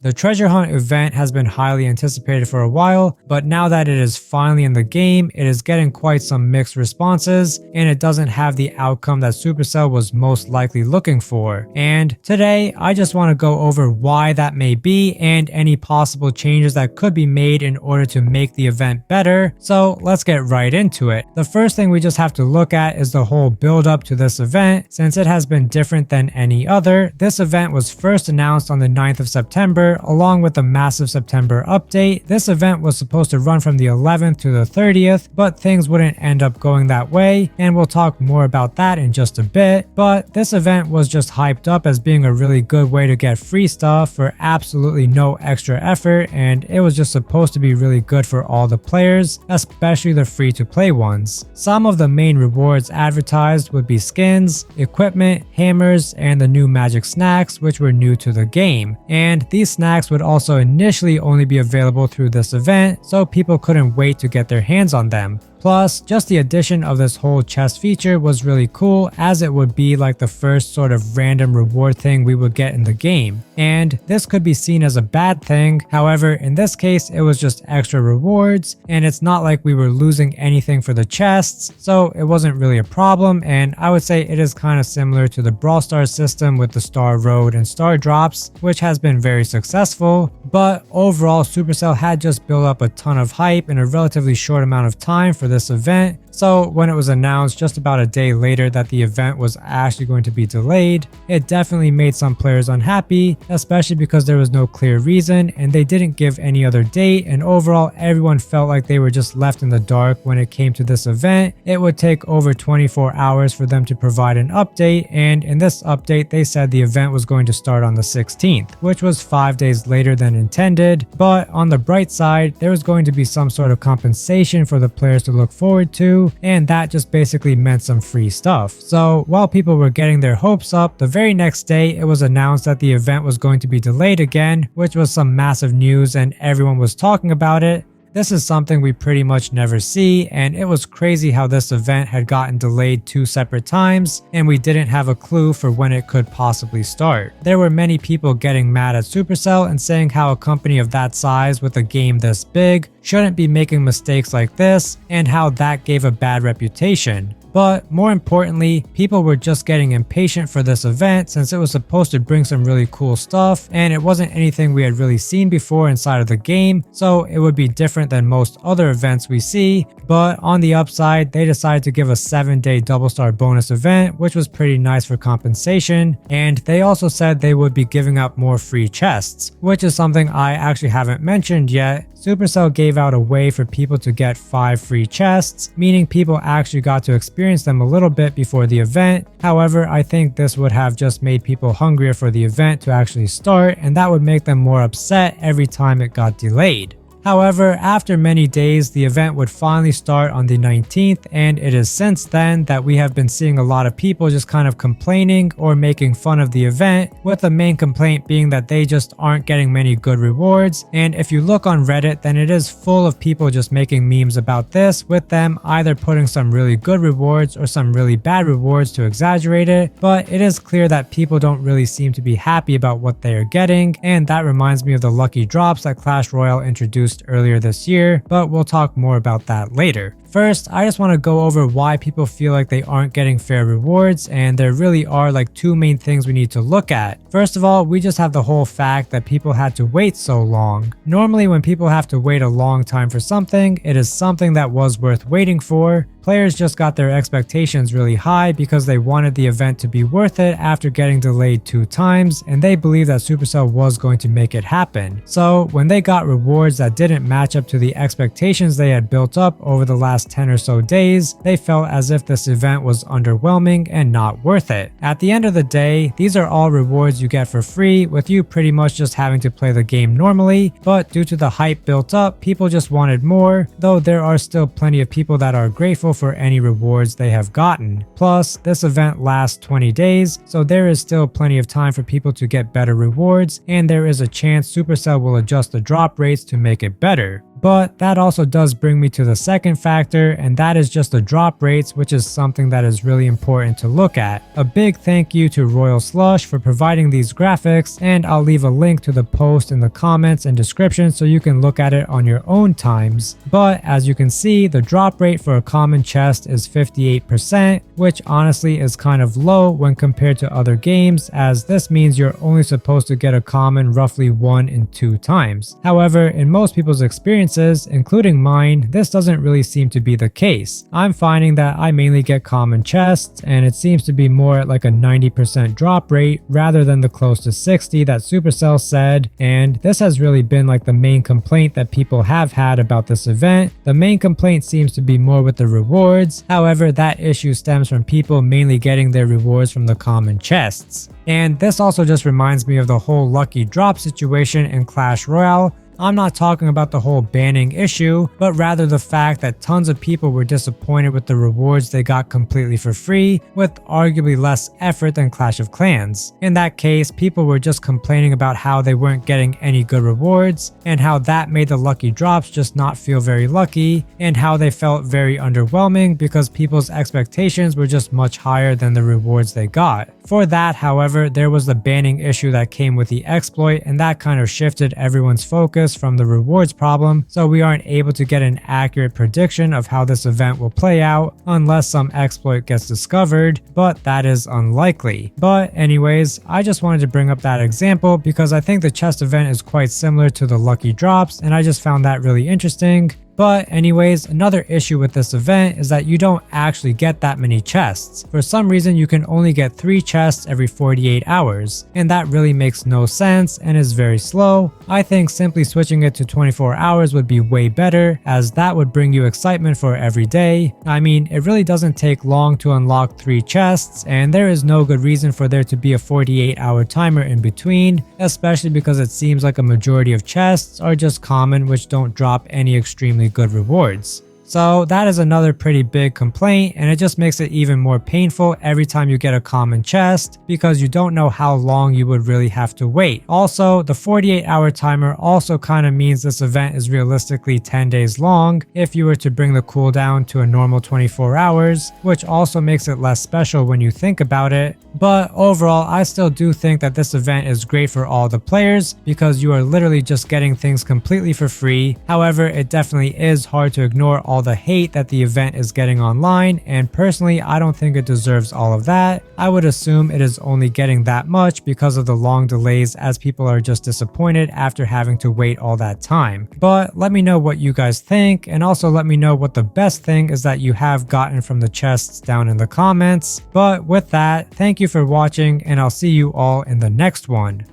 The treasure hunt event has been highly anticipated for a while, but now that it is finally in the game, it is getting quite some mixed responses, and it doesn't have the outcome that Supercell was most likely looking for. And today, I just want to go over why that may be and any possible changes that could be made in order to make the event better. So let's get right into it. The first thing we just have to look at is the whole build up to this event. Since it has been different than any other, this event was first announced on the 9th of September along with a massive September update. This event was supposed to run from the 11th to the 30th, but things wouldn't end up going that way, and we'll talk more about that in just a bit. But this event was just hyped up as being a really good way to get free stuff for absolutely no extra effort, and it was just supposed to be really good for all the players, especially the free-to-play ones. Some of the main rewards advertised would be skins, equipment, hammers, and the new magic snacks, which were new to the game. And these snacks would also initially only be available through this event, so people couldn't wait to get their hands on them. Plus, just the addition of this whole chest feature was really cool, as it would be like the first sort of random reward thing we would get in the game. And this could be seen as a bad thing, however in this case it was just extra rewards, and it's not like we were losing anything for the chests, so it wasn't really a problem, and I would say it is kind of similar to the Brawl Stars system with the Star Road and Star Drops, which has been very successful. But overall, Supercell had just built up a ton of hype in a relatively short amount of time for this event, so when it was announced just about a day later that the event was actually going to be delayed, it definitely made some players unhappy, especially because there was no clear reason and they didn't give any other date, and overall everyone felt like they were just left in the dark when it came to this event. It would take over 24 hours for them to provide an update, and in this update they said the event was going to start on the 16th, which was 5 days later than intended. But on the bright side, there was going to be some sort of compensation for the players to look forward to, and that just basically meant some free stuff. So while people were getting their hopes up, the very next day it was announced that the event was going to be delayed again, which was some massive news and everyone was talking about it. This is something we pretty much never see, and it was crazy how this event had gotten delayed 2 separate times and we didn't have a clue for when it could possibly start. There were many people getting mad at Supercell and saying how a company of that size with a game this big shouldn't be making mistakes like this, and how that gave a bad reputation. But more importantly, people were just getting impatient for this event since it was supposed to bring some really cool stuff, and it wasn't anything we had really seen before inside of the game, so it would be different than most other events we see. But on the upside, they decided to give a 7-day double star bonus event, which was pretty nice for compensation, and they also said they would be giving out more free chests, which is something I actually haven't mentioned yet. Supercell gave out a way for people to get 5 free chests, meaning people actually got to experience them a little bit before the event. However, I think this would have just made people hungrier for the event to actually start, and that would make them more upset every time it got delayed. However, after many days, the event would finally start on the 19th, and it is since then that we have been seeing a lot of people just kind of complaining or making fun of the event, with the main complaint being that they just aren't getting many good rewards. And if you look on Reddit, then it is full of people just making memes about this, with them either putting some really good rewards or some really bad rewards to exaggerate it. But it is clear that people don't really seem to be happy about what they are getting, and that reminds me of the lucky drops that Clash Royale introduced earlier this year, but we'll talk more about that later. First, I just want to go over why people feel like they aren't getting fair rewards, and there really are like 2 main things we need to look at. First of all, we just have the whole fact that people had to wait so long. Normally when people have to wait a long time for something, it is something that was worth waiting for. Players just got their expectations really high because they wanted the event to be worth it after getting delayed 2 times, and they believed that Supercell was going to make it happen. So when they got rewards that didn't match up to the expectations they had built up over the last 10 or so days, they felt as if this event was underwhelming and not worth it. At the end of the day, these are all rewards you get for free, with you pretty much just having to play the game normally, but due to the hype built up, people just wanted more, though there are still plenty of people that are grateful for any rewards they have gotten. Plus, this event lasts 20 days, so there is still plenty of time for people to get better rewards, and there is a chance Supercell will adjust the drop rates to make it better. But that also does bring me to the second factor, and that is just the drop rates, which is something that is really important to look at. A big thank you to Royal Slush for providing these graphics, and I'll leave a link to the post in the comments and description so you can look at it on your own times. But as you can see, the drop rate for a common chest is 58%, which honestly is kind of low when compared to other games, as this means you're only supposed to get a common roughly 1 in 2 times. However, in most people's experiences, including mine, this doesn't really seem to be the case. I'm finding that I mainly get common chests, and it seems to be more at like a 90% drop rate rather than the close to 60 that Supercell said, and this has really been like the main complaint that people have had about this event. The main complaint seems to be more with the rewards. However, that issue stems from people mainly getting their rewards from the common chests. And this also just reminds me of the whole lucky drop situation in Clash Royale. I'm not talking about the whole banning issue, but rather the fact that tons of people were disappointed with the rewards they got completely for free, with arguably less effort than Clash of Clans. In that case, people were just complaining about how they weren't getting any good rewards, and how that made the lucky drops just not feel very lucky, and how they felt very underwhelming because people's expectations were just much higher than the rewards they got. For that, however, there was the banning issue that came with the exploit, and that kind of shifted everyone's focus from the rewards problem, so we aren't able to get an accurate prediction of how this event will play out unless some exploit gets discovered, but that is unlikely. But anyways, I just wanted to bring up that example because I think the chest event is quite similar to the lucky drops, and I just found that really interesting. But anyways, another issue with this event is that you don't actually get that many chests. For some reason, you can only get 3 chests every 48 hours, and that really makes no sense and is very slow. I think simply switching it to 24 hours would be way better, as that would bring you excitement for every day. I mean, it really doesn't take long to unlock 3 chests, and there is no good reason for there to be a 48-hour timer in between, especially because it seems like a majority of chests are just common, which don't drop any extremely good rewards. So that is another pretty big complaint, and it just makes it even more painful every time you get a common chest because you don't know how long you would really have to wait. Also, the 48-hour timer also kind of means this event is realistically 10 days long if you were to bring the cooldown to a normal 24 hours, which also makes it less special when you think about it. But overall, I still do think that this event is great for all the players because you are literally just getting things completely for free. However, it definitely is hard to ignore all the hate that the event is getting online, and personally, I don't think it deserves all of that. I would assume it is only getting that much because of the long delays, as people are just disappointed after having to wait all that time. But let me know what you guys think, and also let me know what the best thing is that you have gotten from the chests down in the comments. But with that, thank you for watching, and I'll see you all in the next one.